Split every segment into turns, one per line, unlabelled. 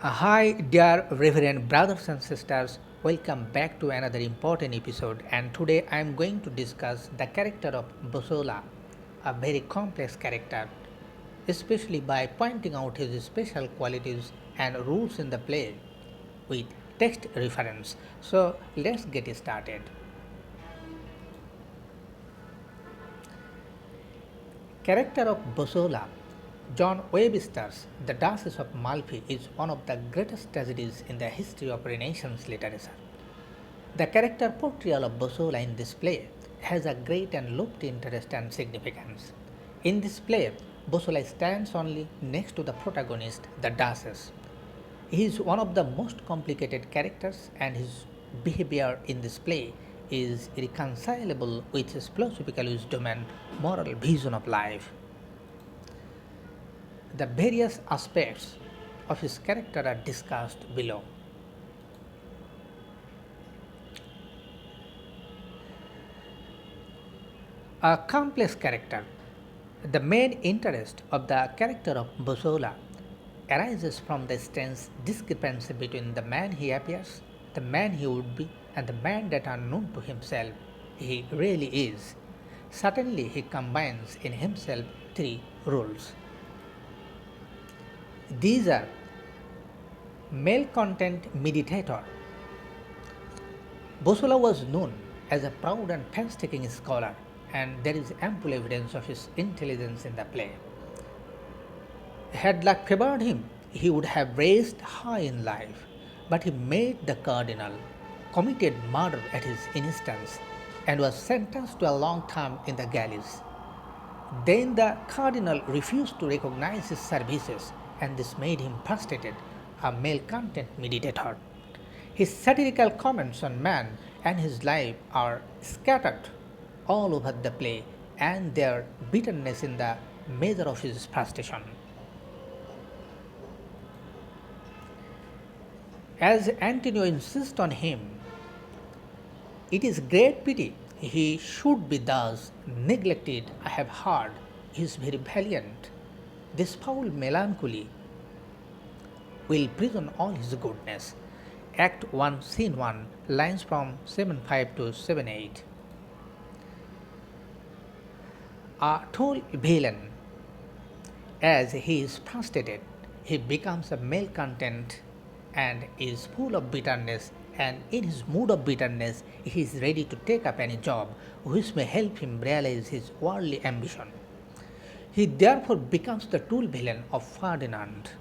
Hi, dear Reverend brothers and sisters. Welcome back to another important episode. And today I am going to discuss the character of Bosola, a very complex character, especially by pointing out his special qualities and rules in the play with text reference. So let's get started. Character of Bosola, John Webster's The Duchess of Malfi is one of the greatest tragedies in the history of Renaissance literature. The character portrayal of Bosola in this play has a great and lofty interest and significance. In this play, Bosola stands only next to the protagonist, the Duchess. He is one of the most complicated characters, and his behavior in this play is irreconcilable with his philosophical wisdom and moral vision of life. The various aspects of his character are discussed below. A complex character. The main interest of the character of Bosola arises from the strange discrepancy between the man he appears, the man he would be, and the man that unknown to himself he really is. Certainly, he combines in himself three roles. These are male content meditator. Bosola was known as a proud and painstaking scholar, and there is ample evidence of his intelligence in the play. Had luck favored him, he would have raised high in life, but he made the cardinal, committed murder at his instance, and was sentenced to a long term in the galleys. Then the cardinal refused to recognize his services, and this made him frustrated, a male content meditator. His satirical comments on man and his life are scattered all over the play, and their bitterness in the measure of his frustration. As Antonio insists on him, it is great pity he should be thus neglected. I have heard he is very valiant. This foul melancholy will prison all his goodness. Act 1, Scene 1, lines from 7:5 to 7:8. A tall villain, as he is frustrated, he becomes a malcontent and is full of bitterness, and in his mood of bitterness he is ready to take up any job which may help him realize his worldly ambition. He therefore becomes the tool villain of Ferdinand.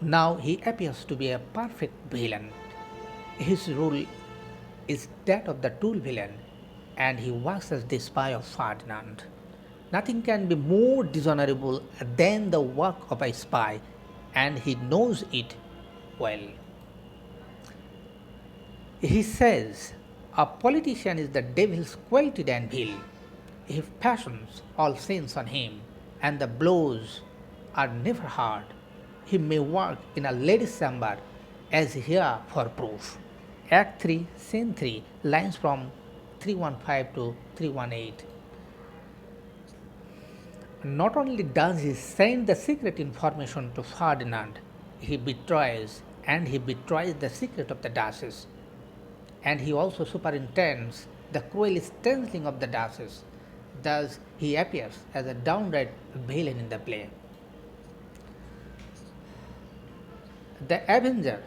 Now he appears to be a perfect villain. His role is that of the tool villain, and he works as the spy of Ferdinand. Nothing can be more dishonorable than the work of a spy, and he knows it well. He says a politician is the devil's quilted anvil. He fashions all sins on him, and the blows are never hard. He may work in a lady's chamber, as here for proof. Act 3, Scene 3, lines from 315 to 318. Not only does he send the secret information to Ferdinand, he betrays the secret of the Duchess, and he also superintends the cruel stenciling of the Duchess. Thus, he appears as a downright villain in the play. The avenger,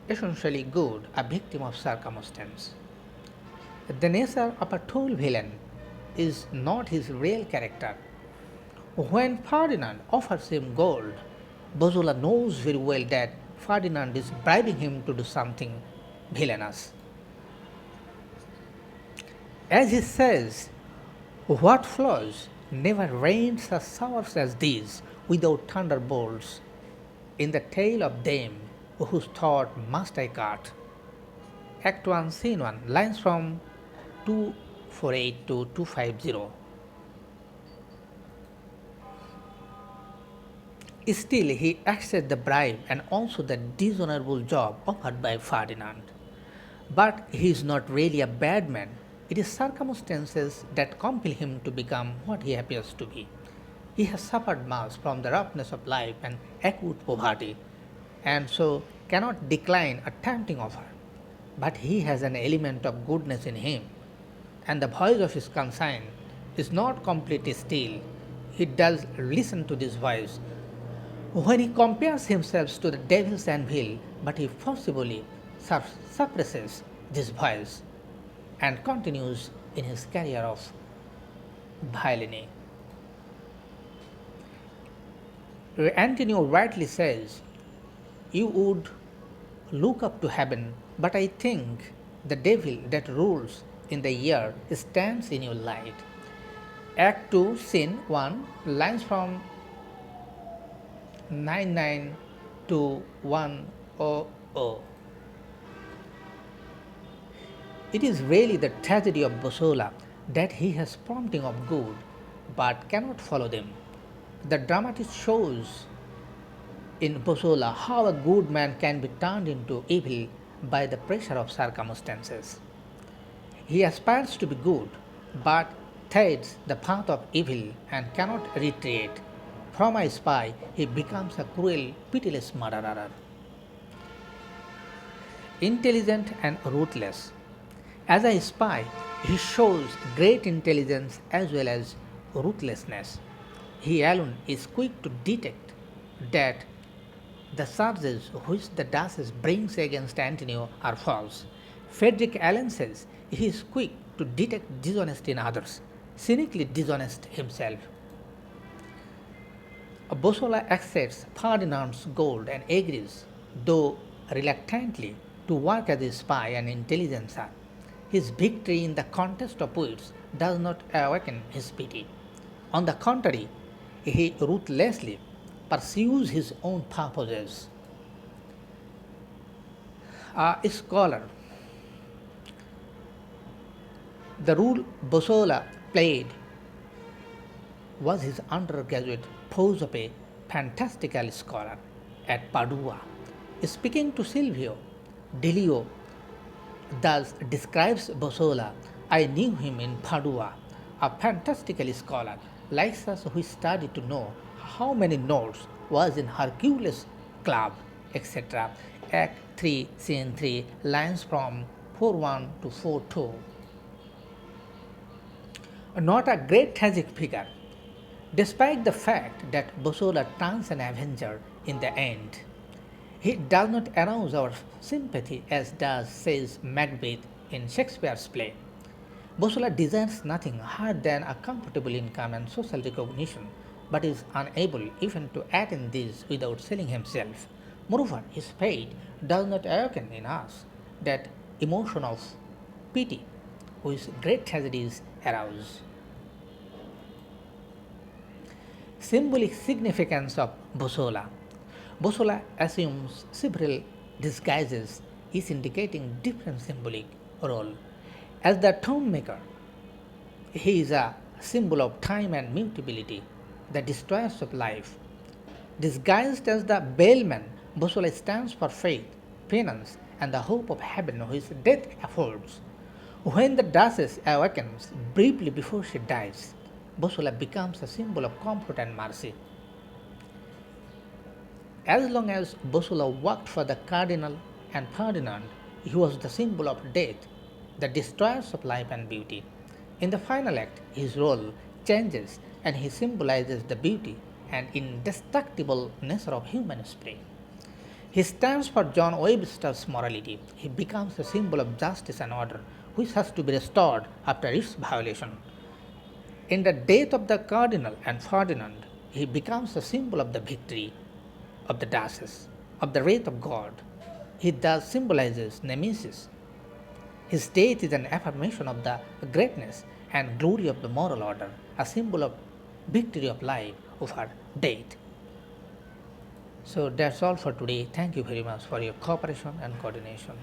essentially good, a victim of circumstance. The nature of a tool villain is not his real character. When Ferdinand offers him gold, Bosola knows very well that Ferdinand is bribing him to do something villainous. As he says, what flows never rained such showers as these without thunderbolts in the tail of them whose thought must I cut. Act 1, Scene 1, lines from 248 to 250. Still, he accepts the bribe and also the dishonorable job offered by Ferdinand. But he is not really a bad man. It is circumstances that compel him to become what he appears to be. He has suffered much from the roughness of life and acute poverty. and so cannot decline a tempting offer. But he has an element of goodness in him, and the voice of his conscience is not completely still. He does listen to this voice when he compares himself to the devil's anvil, but he forcibly suppresses this voice and continues in his career of villainy. Antonio rightly says, "You would look up to heaven, but I think the devil that rules in the air stands in your light." Act 2, Scene 1, lines from 99 to 100. It is really the tragedy of Bosola that he has prompting of good but cannot follow them. The dramatist shows in Bosola how a good man can be turned into evil by the pressure of circumstances. He aspires to be good, but treads the path of evil and cannot retreat. From a spy, he becomes a cruel, pitiless murderer. Intelligent and ruthless. As a spy, he shows great intelligence as well as ruthlessness. He alone is quick to detect that the charges which the Duchess brings against Antonio are false. Frederick Allen says he is quick to detect dishonesty in others, cynically dishonest himself. Bosola accepts Ferdinand's gold and agrees, though reluctantly, to work as a spy and intelligencer. His victory in the contest of wits does not awaken his pity. On the contrary, he ruthlessly pursues his own purposes. A scholar. The role Bosola played was his undergraduate pose of a fantastical scholar at Padua. Speaking to Silvio Delio, thus describes Bosola: "I knew him in Padua, a fantastical scholar, like us who studied to know how many notes was in Hercules' club, etc." Act 3, Scene 3, lines from 4:1 to 4:2. Not a great tragic figure, despite the fact that Bosola turns an avenger in the end. He does not arouse our sympathy as does, says Macbeth in Shakespeare's play. Bosola desires nothing higher than a comfortable income and social recognition, but is unable even to attain this without selling himself. Moreover, his fate does not awaken in us that emotion of pity which great tragedies arouse. Symbolic significance of Bosola. Bosola assumes several disguises, each indicating different symbolic role. As the tomb maker, he is a symbol of time and mutability, the destroyers of life. Disguised as the bellman, Bosola stands for faith, penance, and the hope of heaven which death affords. When the Duchess awakens briefly before she dies, Bosola becomes a symbol of comfort and mercy. As long as Bosola worked for the Cardinal and Ferdinand, he was the symbol of death, the destroyers of life and beauty. In the final act, his role changes and he symbolizes the beauty and indestructible nature of human spirit. He stands for John Webster's morality. He becomes a symbol of justice and order, which has to be restored after its violation. In the death of the Cardinal and Ferdinand, he becomes a symbol of the victory of the Duchess, of the wrath of God. He thus symbolizes Nemesis. His death is an affirmation of the greatness and glory of the moral order, a symbol of victory of life over death. So that's all for today. Thank you very much for your cooperation and coordination.